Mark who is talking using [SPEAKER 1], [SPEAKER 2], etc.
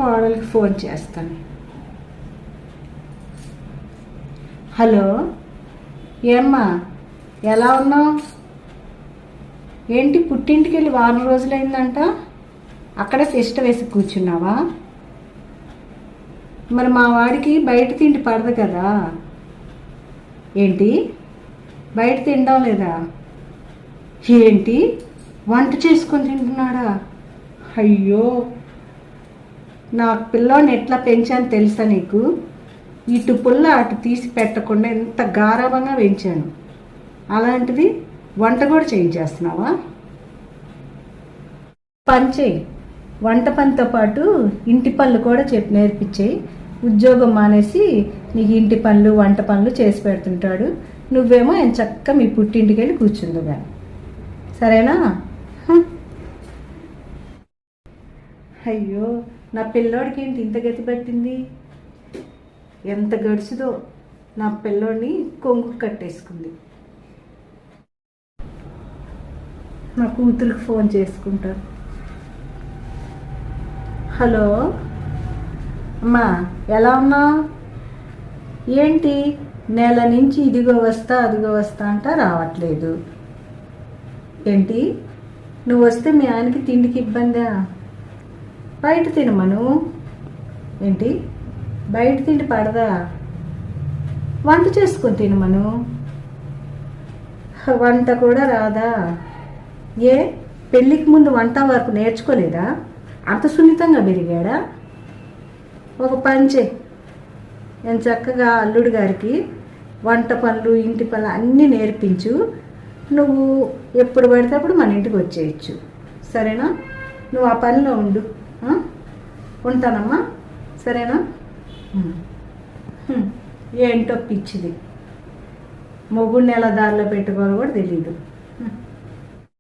[SPEAKER 1] కోడలికి ఫోన్ చేస్తాను. హలో, ఏమ్మా ఎలా ఉన్నావు? ఏంటి పుట్టింటికి వెళ్ళి వారం రోజులైందంట, అక్కడే తిష్ట వేసి కూర్చున్నావా? మరి మా వాడికి బయట తిండి పడదు కదా. ఏంటి బయట తినడం లేదా? ఏంటి వంట చేసుకొని తింటున్నాడా? అయ్యో, నా పిల్లోని ఎట్లా పెంచాను తెలుసా నీకు? ఇటు పుల్ల అటు తీసి పెట్టకుండా ఎంత గారాబంగా పెంచాను. అలాంటిది వంట కూడా చేయించేస్తున్నావా? పని చేయి, వంట పనితో పాటు ఇంటి పనులు కూడా నేర్పించేయి. ఉద్యోగం మానేసి నీకు ఇంటి పనులు వంట పనులు చేసి పెడుతుంటాడు. నువ్వేమో ఆయన చక్కగా మీ పుట్టింటికి వెళ్ళి కూర్చుందుగా, సరేనా? అయ్యో, నా పిల్లోడికి ఏంటి ఇంత గతి పట్టింది? ఎంత గడిచిదో నా పిల్లోడిని కొంగు కట్టేసుకుంది. నా కూతురికి ఫోన్ చేసుకుంటాను. హలో అమ్మా, ఎలా ఉన్నావు? ఏంటి నెల నుంచి ఇదిగో వస్తా అదిగో వస్తా అంట రావట్లేదు. ఏంటి నువ్వు వస్తే మీ ఆయనకి తిండికి ఇబ్బందా? బయట తినమను. ఏంటి బయట తిండి పడదా? వంట చేసుకొని తినమను. వంట కూడా రాదా? ఏ పెళ్ళికి ముందు వంట వరకు నేర్చుకోలేదా? అంత సున్నితంగా పెరిగాడా? ఒక పని చేయి, నేను చక్కగా అల్లుడు గారికి వంట పనులు ఇంటి పనులు అన్నీ నేర్పించు. నువ్వు ఎప్పుడు పడితే అప్పుడు మన ఇంటికి వచ్చేయచ్చు, సరేనా? నువ్వు ఆ పనిలో ఉండు. ఉంటానమ్మా, సరేనా? ఏంటో పిచ్చిది, మొగుడిని ఎలా దారిలో పెట్టుకోవాలో కూడా తెలీదు.